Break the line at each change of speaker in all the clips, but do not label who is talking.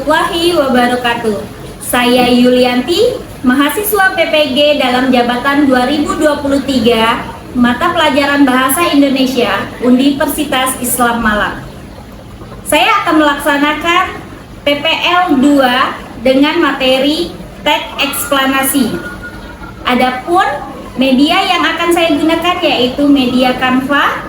warahmatullahi wabarakatuh. Saya Yulianti, mahasiswa PPG dalam jabatan 2023, mata pelajaran Bahasa Indonesia, Universitas Islam Malang. Saya akan melaksanakan PPL 2 dengan materi teks eksplanasi. Adapun media yang akan saya gunakan yaitu media Canva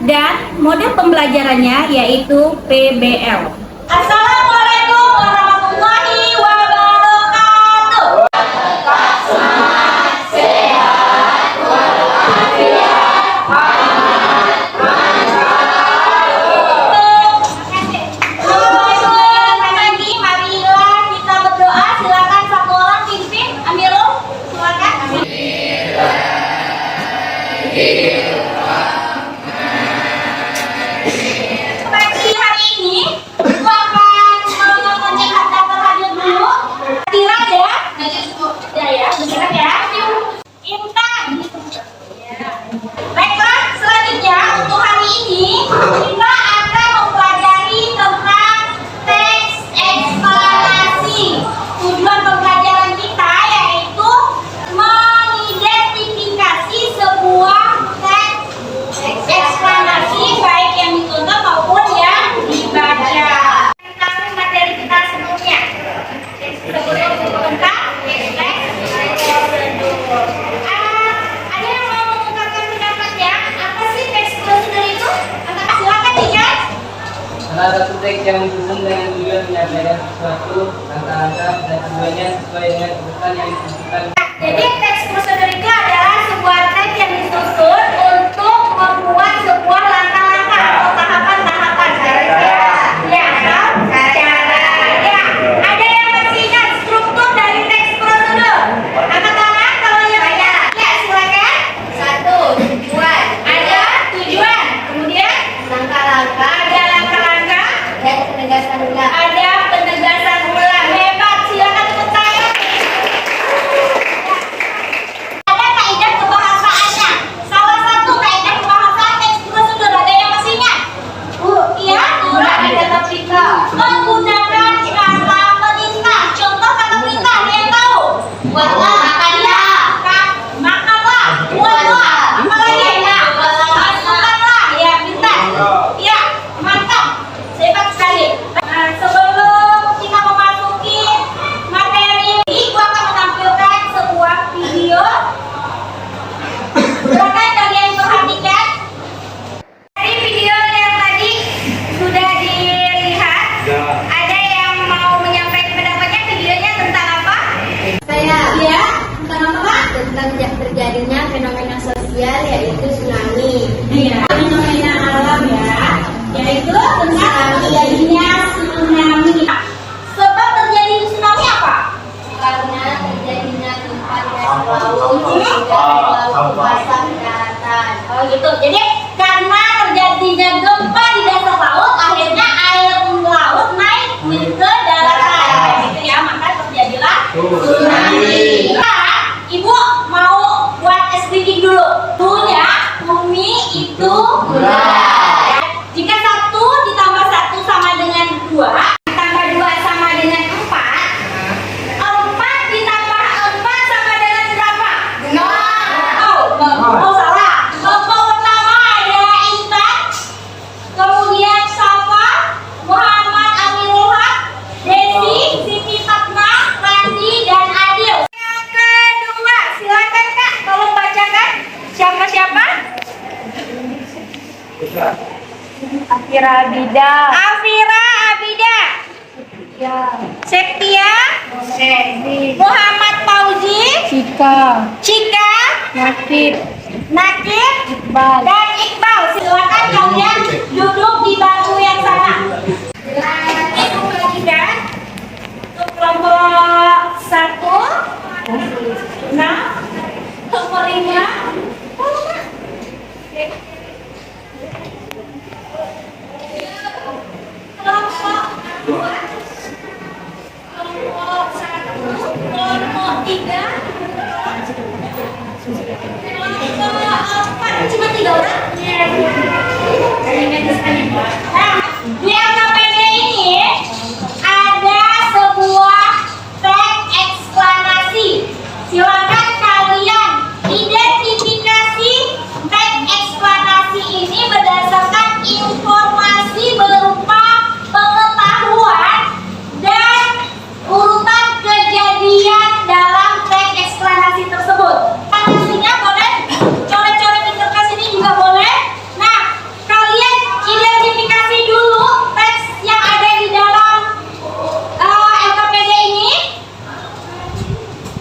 dan mode pembelajarannya yaitu PBL. Assalamualaikum warahmatullahi wabarakatuh. Semangat, sehat, walafiat, marilah kita berdoa. Silakan satu orang pimpin. Amirul, silakan. Pagi hari ini aku akan mengecek harta terhadir dulu. Tira ya? Ya, benar ya. Intan. Baiklah, selanjutnya untuk hari ini kita akan mempelajari tentang teks eksplanasi. Tujuan pembelajaran kita yaitu mengidentifikasi sebuah teks eksplanasi baik yang ditonton maupun yang dibaca. Tentang materi kita sebelumnya. Sebelum tentang ada yang mau mengungkapkan pendapatnya? Apa sih teks prosedur itu? Silakan Tiga.
Salah satu teks yang disusun dengan tujuan menyampaikan sesuatu, langkah-langkah dan tujuannya sesuai dengan kebutuhan yang ditunjukkan.
Jadi teks prosedur itu adalah sebuah teks yang disusun untuk membuat sebuah langkah-langkah atau tahapan-tahapan. Ya, atau cara. Ya, ada yang masih ingat struktur dari teks prosedur? Angkat tangan kalau yang banyak. Ya, silakan. 1. Tujuan. Ada tujuan. Kemudian langkah-langkah. Ada langkah-langkah. Dan penegasan ulang. Ada penegasan ulang. Hebat. Silakan tepuk tangan. Ada kaidah kebahasaannya. Salah satu kaidah kebahasaan teks prosedur ada yang masih ingat? Iya, ada kata perintah. Menggunakan kata perintah. Contoh kata perintah, ada yang tahu? Buatlah, makanlah, makanlah, buatlah. Apalagi? Masukkanlah, ya pintar. Ya, mantap. Hebat sekali. Sebelum kita memasuki materi ini, gua akan menampilkan sebuah video. Silakan kalian perhatikan. Dari video yang tadi sudah dilihat, ada yang mau menyampaikan pendapatnya. Videonya tentang apa?
Saya
Ya, tentang apa Pak?
tentang terjadinya fenomena sosial yaitu tsunami.
Iya, fenomena alam ya, yaitu tentang terjadinya tsunami. Sebab terjadi tsunami apa?
Karena terjadinya tumpahan gas laut sehingga laut pasang ke daratan.
Oh gitu. Jadi karena terjadinya gempa di dasar laut, akhirnya air laut naik ke daratan. Gitu ya, maka terjadilah tsunami. Nah, Ibu mau buat SPG dulu. Dulunya bumi itu bulat. Jika 1 ditambah 1 sama dengan 2, ditambah 2 sama dengan 4, 4 ditambah 4 sama dengan berapa? Oh, salah. Kelompok pertama ada Intan, kemudian Safa, Muhammad Amirul Haq, Desi, Siti Fatma, Randi, dan Adil. Yang kedua, silakan Kak, tolong bacakan. Siapa-siapa?
Afira Abida.
Afira Abida, Septia, Muhammad Fauzi,
Cika.
Cika,
Nakib.
Nakib,
Iqbal.
dan Iqbal. Silakan kalian duduk di bangku yang sama. Ini pembagian untuk kelompok 1. Nah, kelompok 5. Kelompok 2. Kelompok 1. Kelompok 3. Kelompok 4. Cuma 3 orang? Nah, di LKPD ini ada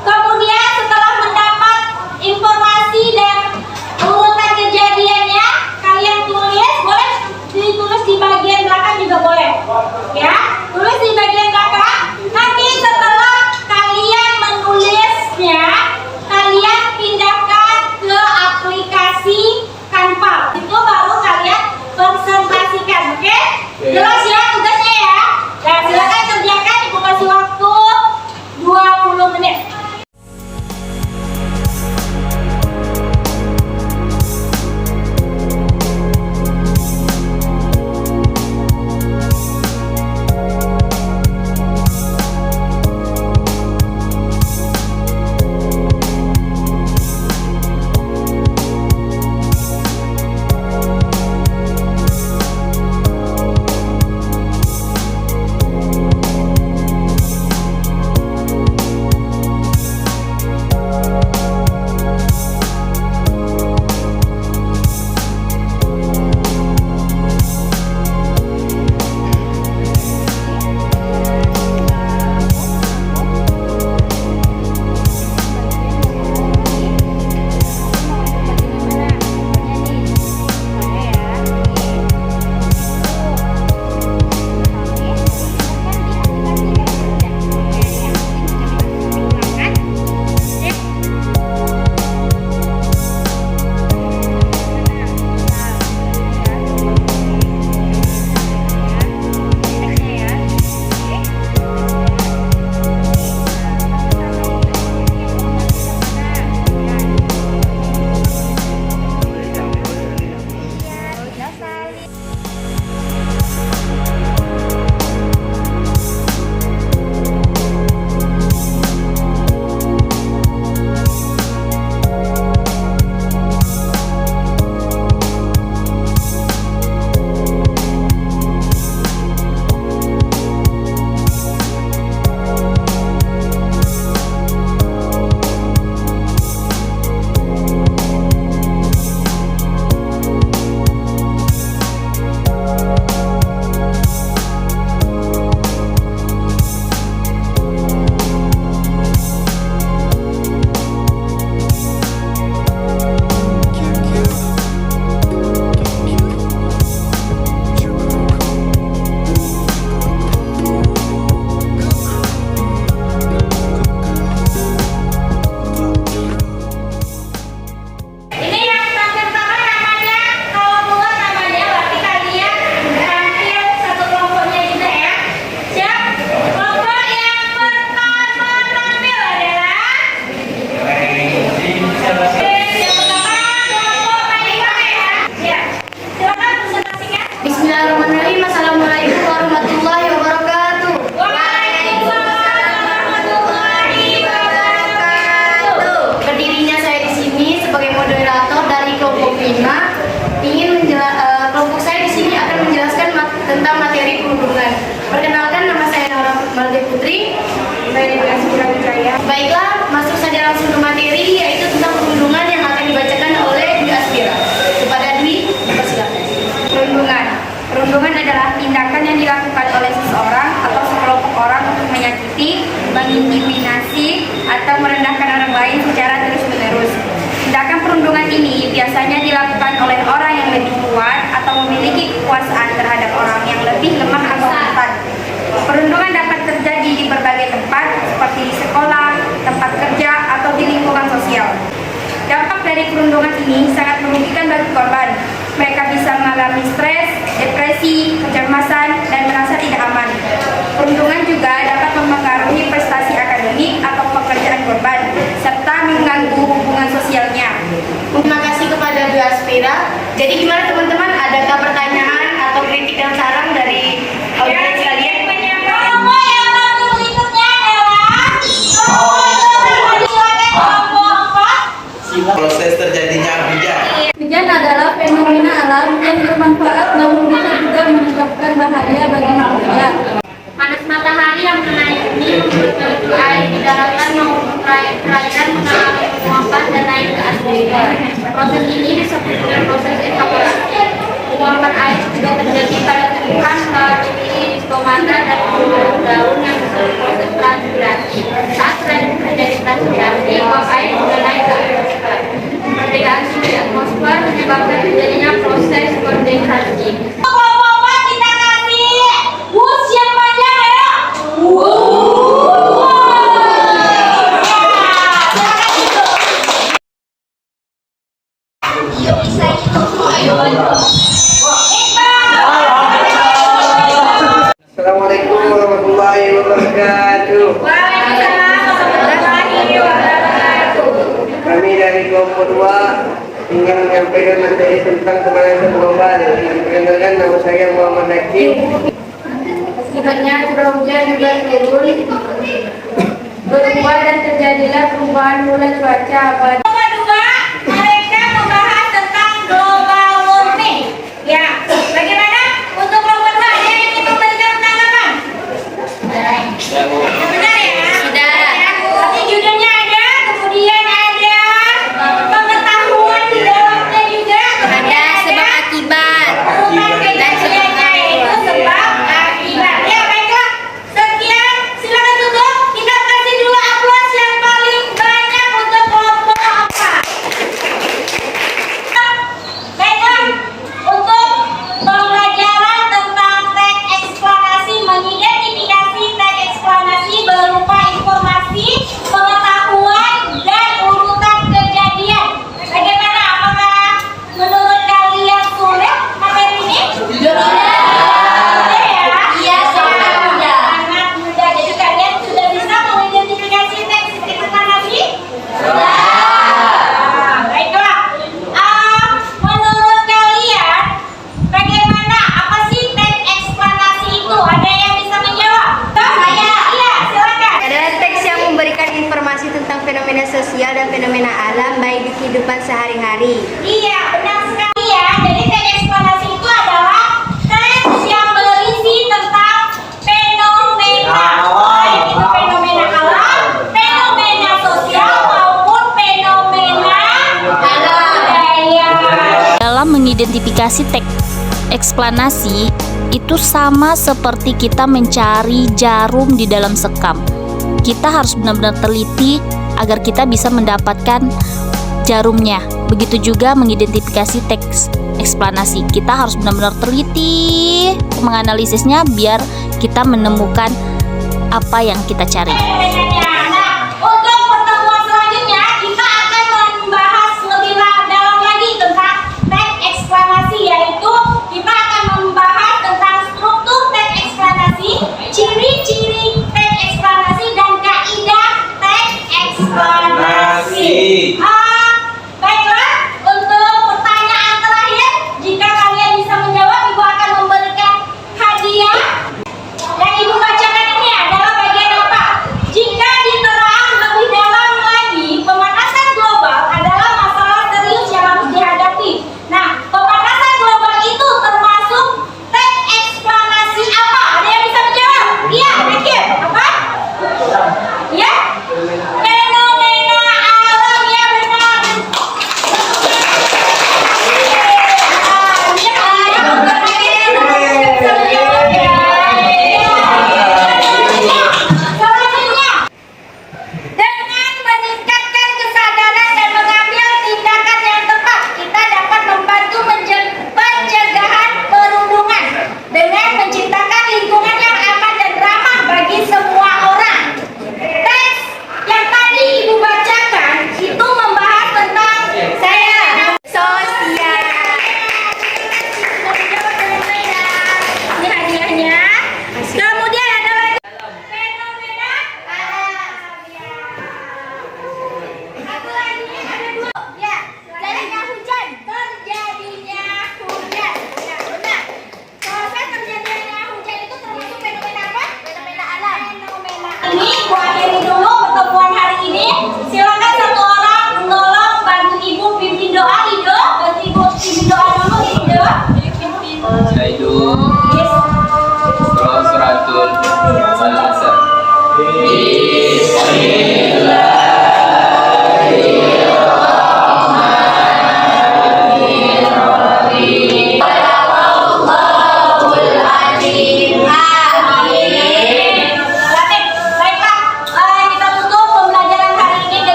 Kemudian setelah mendapat informasi dan urutan kejadiannya, kalian tulis, boleh ditulis di bagian belakang juga boleh. Ya, tulis di bagian belakang. Nanti setelah kalian menulisnya, kalian pindahkan ke aplikasi Canva. Itu baru kalian presentasikan, oke? Jelas ya tugasnya ya? Nah, silakan kerjakan, ibu kasih waktu 20 menit.
Bismillahirrahmanirrahim. Assalamualaikum warahmatullahi wabarakatuh.
Waalaikumsalam warahmatullahi wabarakatuh.
Berdirinya saya di sini sebagai moderator dari kelompok 5. Kelompok saya di sini akan menjelaskan tentang materi perundungan. Perkenalkan, nama saya Nora Malde Putri. Saya di kelas Jaya. Baiklah, masuk saja langsung ke materi, yaitu tentang perundungan yang akan dibacakan oleh Dwi Aspira. Kepada Dwi, persilakan.
Perundungan adalah tindakan yang dilakukan oleh seseorang atau sekelompok orang untuk menyakiti, mengintimidasi, atau merendahkan orang lain secara terus-menerus. Tindakan perundungan ini biasanya dilakukan oleh orang yang lebih kuat atau memiliki kekuasaan terhadap orang yang lebih lemah atau rentan. Perundungan dapat terjadi di berbagai tempat, seperti di sekolah, tempat kerja, atau di lingkungan sosial. Dampak dari perundungan ini sangat merugikan bagi korban. Mereka bisa mengalami stres, depresi, kecemasan, dan merasa tidak aman. Perundungan juga dapat mempengaruhi prestasi akademik atau pekerjaan korban, serta mengganggu hubungan sosialnya.
Terima kasih kepada Dwi Aspira. Jadi gimana teman-teman? Adakah pertanyaan atau kritik dan saran dari audiens kalian?
Kelompok yang baru berikutnya adalah kelompok 4.
Proses terjadinya hujan.
Hujan adalah fenomena alam yang bermanfaat namun bisa juga menyebabkan bahaya bagi manusia.
Panas matahari yang menaik bumi membuat air di daratan maupun perairan mengalami penguapan dan naik ke atmosfer. Proses ini disebut dengan proses evaporasi. Penguapan air juga terjadi pada tumbuhan melalui
stomata dan daun yang berproses transpirasi. Saat terjadi transpirasi, uap air mulai ke atmosfer. Perbedaan suhu di atmosfer menyebabkan terjadinya proses kondensasi.
Bapak-bapak kita kasih wush yang panjang ya.
Assalamualaikum warahmatullahi wabarakatuh. Kami dari kelompok 2 ingin menyampaikan materi tentang pemanasan global. Perkenalkan, nama saya Muhammad Hakim.
Akibatnya curah hujan juga turun, berubah dan terjadilah perubahan mulai cuaca abadi.
Nomor 2, mereka membahas tentang global warming. Ya, bagaimana untuk nomor 2 ada yang ingin memberikan tanggapan? Yang benar ya? Sudah. Nanti judulnya ada, kemudian ada pengetahuan di dalamnya juga.
Ada sebab akibat.
Dan sebabnya itu sebab akibat. Ya baiklah, sekian, silakan tutup. Kita kasih dulu aplaus yang paling banyak untuk kelompok apa? Baiklah, untuk pembelajaran tentang teks eksplanasi, mengidentifikasi teks eksplanasi berupa informasi, pengetahuan, dan urutan kejadian. Bagaimana? Apakah menurut kalian sulit materi ini? Sudah ya? Iya, sangat mudah. Sangat mudah. Jadi kalian sudah bisa mengidentifikasi teks eksplanasi? Baiklah. Menurut kalian, bagaimana? Apa sih teks eksplanasi itu? Ada yang bisa menjawab? Saya. Iya, silakan.
Adalah teks yang memberikan informasi tentang fenomena sosial dan fenomena alam baik di kehidupan sehari-hari.
Iya, benar sekali ya. Jadi teks eksplanasi itu adalah teks yang berisi tentang fenomena, baik itu fenomena alam, fenomena sosial maupun fenomena budaya.
Dalam mengidentifikasi teks eksplanasi itu sama seperti kita mencari jarum di dalam sekam. Kita harus benar-benar teliti agar kita bisa mendapatkan jarumnya. Begitu juga mengidentifikasi teks eksplanasi. Kita harus benar-benar teliti menganalisisnya biar kita menemukan apa yang kita cari.
Dengan